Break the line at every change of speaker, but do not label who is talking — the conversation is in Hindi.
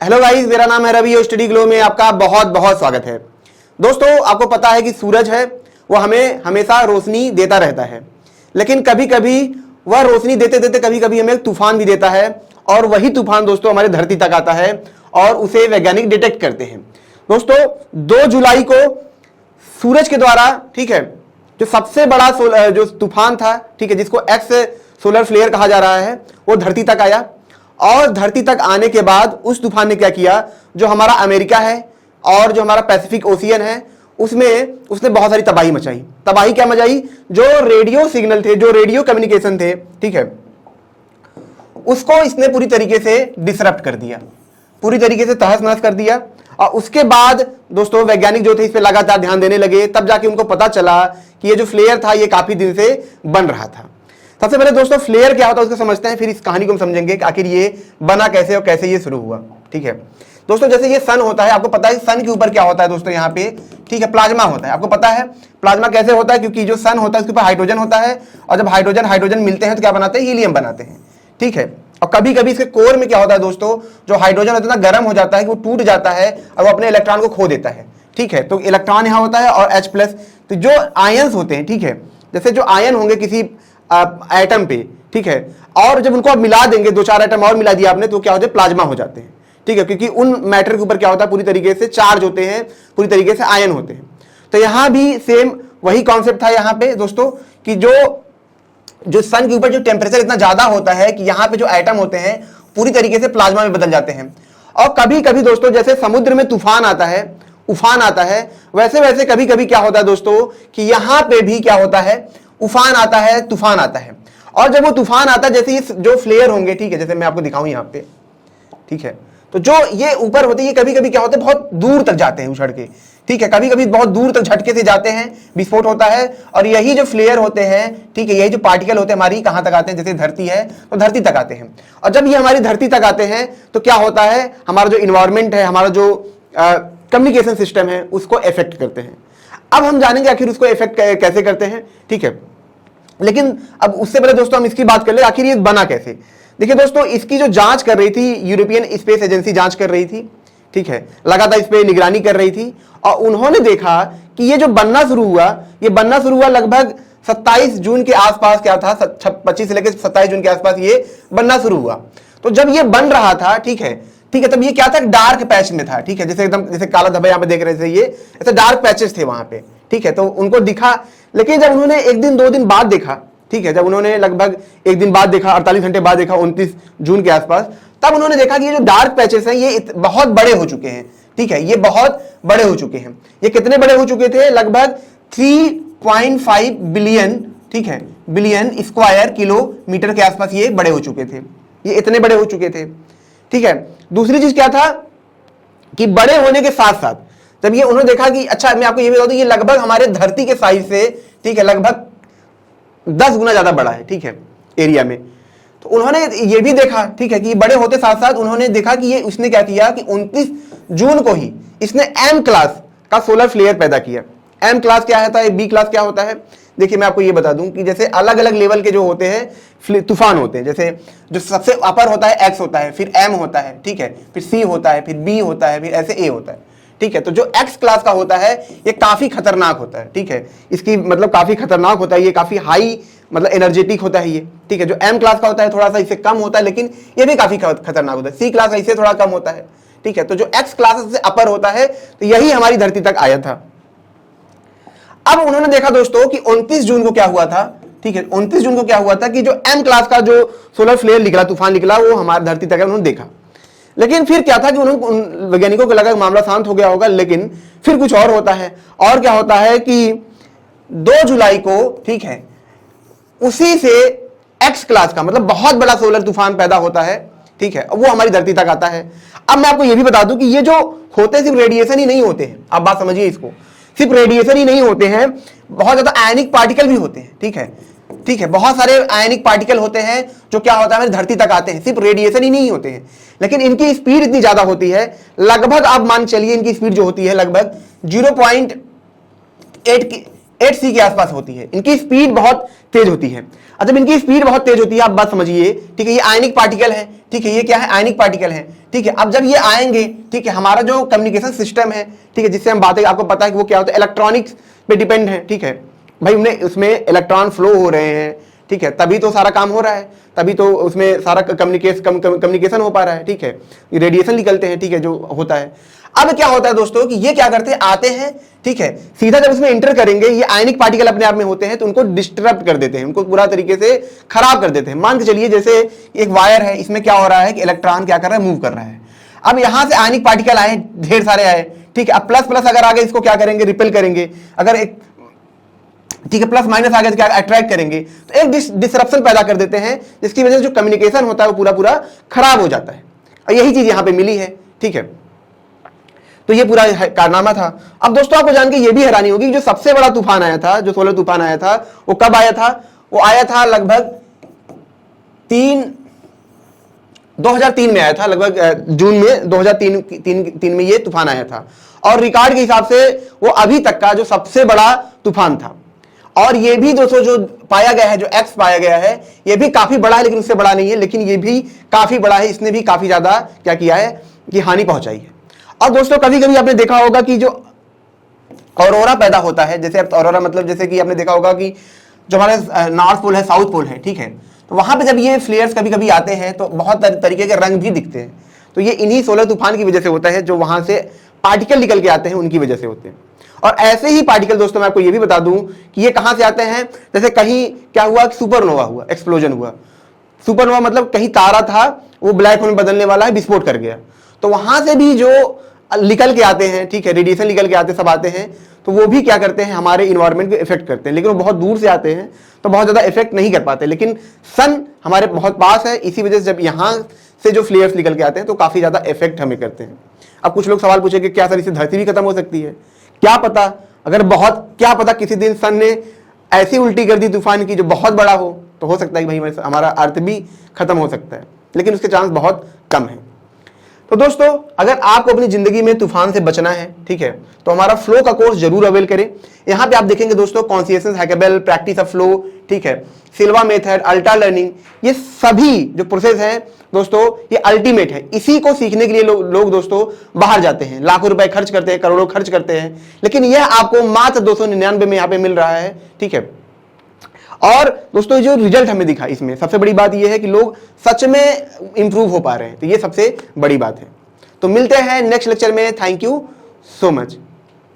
हेलो गाइस, मेरा नाम है रवि और स्टडी ग्लो में आपका बहुत बहुत स्वागत है। दोस्तों, आपको पता है कि सूरज है वो हमें हमेशा रोशनी देता रहता है, लेकिन कभी कभी वह रोशनी देते देते कभी कभी हमें तूफान भी देता है, और वही तूफान दोस्तों हमारे धरती तक आता है और उसे वैज्ञानिक डिटेक्ट करते हैं। दोस्तों, 2 जुलाई को सूरज के द्वारा, ठीक है, जो सबसे बड़ा जो तूफान था, ठीक है, जिसको एक्स सोलर फ्लेयर कहा जा रहा है, वो धरती तक आया। और धरती तक आने के बाद उस तूफान ने क्या किया, जो हमारा अमेरिका है और जो हमारा पैसिफिक ओशियन है उसमें उसने बहुत सारी तबाही मचाई। तबाही क्या मचाई? जो रेडियो सिग्नल थे, जो रेडियो कम्युनिकेशन थे, ठीक है, उसको इसने पूरी तरीके से डिसरप्ट कर दिया, पूरी तरीके से तहस नहस कर दिया। और उसके बाद दोस्तों वैज्ञानिक जो थे इस पे लगातार ध्यान देने लगे, तब जाके उनको पता चला कि ये जो फ्लेयर था ये काफी दिन से बन रहा था। सबसे पहले दोस्तों फ्लेयर क्या होता है उसको समझते हैं, फिर इस कहानी को हम समझेंगे कि आखिर ये बना कैसे और कैसे ये शुरू हुआ। ठीक है दोस्तों, जैसे ये सन होता है, आपको पता है सन के ऊपर क्या होता है दोस्तों, यहाँ पे, ठीक है, प्लाज्मा होता है। आपको पता है प्लाज्मा कैसे होता है? क्योंकि जो सन होता है उसके ऊपर हाइड्रोजन होता है, और जब हाइड्रोजन मिलते हैं तो क्या बनाते हैं? हीलियम बनाते हैं। ठीक है, और कभी कभी इसके कोर में क्या होता है दोस्तों, जो हाइड्रोजन होता है ना, गर्म हो जाता है कि वो टूट जाता है और वो अपने इलेक्ट्रॉन को खो देता है। ठीक है, तो इलेक्ट्रॉन यहाँ होता है और H+। तो जो आयंस होते हैं, ठीक है, जैसे जो आयन होंगे किसी एटम पे, ठीक है, और जब उनको आप मिला देंगे, 2-4 एटम और मिला दिया आपने, तो क्या होते हैं? प्लाज्मा हो जाते हैं। ठीक है, क्योंकि उन मैटर के ऊपर क्या होता है? पूरी तरीके से चार्ज होते हैं, पूरी तरीके से आयन होते हैं। तो यहां भी सेम वही कॉन्सेप्ट था यहाँ पे दोस्तों, कि जो सन के ऊपर जो टेम्परेचर इतना ज्यादा होता है कि यहाँ पे जो एटम होते हैं पूरी तरीके से प्लाज्मा में बदल जाते हैं। और कभी कभी दोस्तों जैसे समुद्र में तूफान आता है, उफान आता है, वैसे वैसे कभी कभी क्या होता है दोस्तों कि यहाँ पे भी क्या होता है? उफान आता है, तूफान आता है। और जब वो तूफान आता है, जैसे ये जो फ्लेयर होंगे, ठीक है, जैसे मैं आपको दिखाऊं यहाँ पे, ठीक है, तो जो ये ऊपर होते हैं ये कभी कभी क्या होते हैं? बहुत दूर तक जाते हैं उछड़ के। ठीक है, कभी कभी बहुत दूर तक झटके से जाते हैं, विस्फोट होता है। और यही जो फ्लेयर होते हैं, ठीक है, यही जो पार्टिकल होते हैं हमारी कहां तक आते हैं? जैसे धरती है तो धरती तक आते हैं। और जब ये हमारी धरती तक आते हैं तो क्या होता है? हमारा जो इन्वायरमेंट है, हमारा जो कम्युनिकेशन सिस्टम है, उसको इफेक्ट करते हैं। अब हम जानेंगे आखिर उसको इफेक्ट कैसे करते हैं। ठीक है, लेकिन अब उससे पहले दोस्तों हम इसकी बात कर ले, आखिर ये बना कैसे। देखिए दोस्तों, इसकी जो जांच कर रही थी यूरोपियन स्पेस एजेंसी, जांच कर रही थी, ठीक है, लगातार इस पे निगरानी कर रही थी। और उन्होंने देखा कि ये जो बनना शुरू हुआ, ये बनना शुरू हुआ लगभग 27 जून के आसपास। क्या था? 25 से लेकर 27 जून के आसपास ये बनना शुरू हुआ। तो जब ये बन रहा था, ठीक है, तब ये क्या था? डार्क पैच में था। ठीक है, जैसे एकदम जैसे काला धब्बा यहाँ पे देख रहे थे, ये ऐसे डार्क पैचेस थे वहां पे। ठीक है, तो उनको दिखा, लेकिन जब उन्होंने 1 दिन 2 दिन बाद देखा, ठीक है, जब उन्होंने लगभग 1 दिन बाद देखा, 48 घंटे बाद देखा, 29 जून के आसपास, तब उन्होंने देखा कि ये जो डार्क पैचेस हैं ये बहुत बड़े हो चुके हैं। ठीक है, ये बहुत बड़े हो चुके हैं। ये कितने बड़े हो चुके थे? लगभग 3.5 बिलियन, ठीक है, बिलियन स्क्वायर किलोमीटर के आसपास ये बड़े हो चुके थे। ये इतने बड़े हो चुके थे। ठीक है, दूसरी चीज क्या था कि बड़े होने के साथ साथ जब ये उन्होंने देखा कि अच्छा, मैं आपको ये बता दूं, ये लगभग हमारे धरती के साइज से, ठीक है, लगभग 10 गुना ज्यादा बड़ा है। ठीक है, एरिया में। तो उन्होंने ये भी देखा, ठीक है, कि बड़े होते साथ साथ उन्होंने देखा कि ये उसने क्या किया कि 29 जून को ही इसने M क्लास का सोलर फ्लेयर पैदा किया। M क्लास क्या होता है? B क्लास क्या होता है? देखिए मैं आपको ये बता दूं कि जैसे अलग अलग लेवल के जो होते हैं तूफान होते हैं, जैसे जो सबसे अपर होता है X होता है, फिर M होता है, ठीक है, फिर C होता है, फिर B होता है, फिर ऐसे A होता है। ठीक है, तो जो X क्लास का होता है ये काफी खतरनाक होता है। ठीक है, इसकी मतलब काफी खतरनाक होता है, ये काफी हाई मतलब एनर्जेटिक होता है ये। ठीक है, जो M क्लास का होता है थोड़ा सा इससे कम होता है, लेकिन ये भी काफी खतरनाक होता है। C क्लास इससे थोड़ा कम होता है। ठीक है, तो जो X क्लास से अपर होता है, तो यही हमारी धरती तक आया था। अब उन्होंने देखा दोस्तों कि 29 जून को क्या हुआ था। ठीक है, 29 जून को क्या हुआ था कि जो M क्लास का जो सोलर फ्लेयर निकला, तूफान निकला, वो हमारी धरती तक उन्होंने देखा। लेकिन फिर क्या था कि उन वैज्ञानिकों को लगा कि मामला शांत हो गया होगा, लेकिन फिर कुछ और होता है। और क्या होता है कि 2 जुलाई को, ठीक है, उसी से X क्लास का मतलब बहुत बड़ा सोलर तूफान पैदा होता है। ठीक है, वो हमारी धरती तक आता है। अब मैं आपको यह भी बता दूं कि ये जो होते हैं सिर्फ रेडिएशन ही नहीं होते हैं। आप बात समझिए इसको, सिर्फ रेडिएशन ही नहीं होते हैं, बहुत ज्यादा आयनिक पार्टिकल भी होते हैं। ठीक है, ठीक है, बहुत सारे आयनिक पार्टिकल होते हैं जो क्या होता है हमारी धरती तक आते हैं। सिर्फ रेडिएशन ही नहीं होते हैं, लेकिन इनकी स्पीड इतनी ज्यादा होती है, लगभग आप मान चलिए इनकी स्पीड जो होती है लगभग 0.8 8c के आसपास होती है। इनकी स्पीड बहुत तेज होती है। जब इनकी स्पीड बहुत तेज होती है, आप बात समझिए, ठीक है, ये आयनिक पार्टिकल है, ठीक है, ये क्या है, आयनिक पार्टिकल है, ठीक है। अब जब ये आएंगे, ठीक है, हमारा जो कम्युनिकेशन सिस्टम है, ठीक है, जिससे हम बातें, आपको पता है कि वो क्या होता है, इलेक्ट्रॉनिक्स पे डिपेंड है, ठीक है भाई, उन्हें उसमें इलेक्ट्रॉन फ्लो हो रहे हैं, ठीक है, तभी तो सारा काम हो रहा है, तभी तो उसमें सारा कम्युनिकेशन हो पा रहा है, ठीक है, रेडिएशन निकलते हैं, ठीक है, जो होता है। अब क्या होता है दोस्तों कि ये क्या करते हैं, आते हैं, ठीक है, सीधा जब उसमें इंटर करेंगे, ये आयनिक पार्टिकल अपने आप में होते हैं, तो उनको डिस्टर्ब कर देते हैं, उनको पूरा तरीके से खराब कर देते हैं। मान के चलिए जैसे एक वायर है, इसमें क्या हो रहा है कि इलेक्ट्रॉन क्या कर रहा है, मूव कर रहा है। अब यहां से आयनिक पार्टिकल आए, ढेर सारे आए, ठीक है, अब प्लस प्लस अगर आगे, इसको क्या करेंगे, रिपेल करेंगे, अगर एक, ठीक है, प्लस माइनस आगे तो क्या अट्रैक्ट करेंगे, तो एक डिसरप्शन पैदा कर देते हैं, जिसकी वजह से जो कम्युनिकेशन होता है वो पूरा पूरा खराब हो जाता है। और यही चीज यहां पे मिली है, ठीक है, तो ये पूरा कारनामा था। अब दोस्तों आपको जान के ये भी हैरानी होगी, जो सबसे बड़ा तूफान आया था, जो सोलर तूफान आया था, वो कब आया था, वो आया था लगभग 2003 में आया था, लगभग जून में 2003 में ये तूफान आया था। और रिकॉर्ड के हिसाब से वो अभी तक का जो सबसे बड़ा तूफान था। और ये भी दोस्तों जो पाया गया है, जो एक्स पाया गया है, ये भी काफी बड़ा है, लेकिन उससे बड़ा नहीं है, लेकिन ये भी काफी बड़ा है, इसने भी काफी ज्यादा क्या किया है कि हानि पहुंचाई है। और दोस्तों कभी कभी आपने देखा होगा कि जो ऑरोरा पैदा होता है, जैसे ऑरोरा मतलब जैसे कि आपने देखा होगा कि जो हमारे नॉर्थ पोल है, साउथ पोल है, ठीक है, तो वहां पे जब ये फ्लेयर्स कभी कभी आते हैं तो बहुत तरीके के रंग भी दिखते हैं। तो ये इन्हीं सोलर तूफान की वजह से होता है, जो वहां से पार्टिकल निकल के आते हैं उनकी वजह से होते हैं। और ऐसे ही पार्टिकल दोस्तों मैं आपको ये भी बता दूं कि ये कहां से आते हैं, जैसे कहीं क्या हुआ, सुपरनोवा हुआ, एक्सप्लोजन हुआ। सुपरनोवा मतलब कहीं तारा था, वो ब्लैक होल में बदलने वाला है, विस्फोट कर गया, तो वहां से भी जो निकल के आते हैं, ठीक है, रेडिएशन निकल के आते, सब आते हैं, तो वो भी क्या करते हैं, हमारे इन्वायरमेंट को इफेक्ट करते हैं। लेकिन वो बहुत दूर से आते हैं तो बहुत ज्यादा इफेक्ट नहीं कर पाते, लेकिन सन हमारे बहुत पास है, इसी वजह से जब यहां से जो फ्लेयर्स निकल के आते हैं तो काफी ज्यादा इफेक्ट हमें करते हैं। अब कुछ लोग सवाल पूछेंगे क्या सर इससे धरती भी खत्म हो सकती है, क्या पता, अगर बहुत, क्या पता किसी दिन सन ने ऐसी उल्टी कर दी तूफान की जो बहुत बड़ा हो, तो हो सकता है कि भाई हमारा अर्थ भी खत्म हो सकता है, लेकिन उसके चांस बहुत कम है। तो दोस्तों अगर आपको अपनी जिंदगी में तूफान से बचना है, ठीक है, तो हमारा फ्लो का कोर्स जरूर अवेल करें। यहां पे आप देखेंगे दोस्तों consciousness hackable, practice of flow, ठीक है, सिल्वा मेथड, अल्ट्रा लर्निंग, ये सभी जो प्रोसेस है दोस्तों ये अल्टीमेट है। इसी को सीखने के लिए लोग दोस्तों बाहर जाते हैं, लाखों रुपए खर्च करते हैं, करोड़ों खर्च करते हैं, लेकिन यह आपको मात्र 299 में यहां पे मिल रहा है, ठीक है। और दोस्तों जो रिजल्ट हमें दिखा, इसमें सबसे बड़ी बात यह है कि लोग सच में इंप्रूव हो पा रहे हैं, तो ये सबसे बड़ी बात है। तो मिलते हैं नेक्स्ट लेक्चर में। Thank you so much.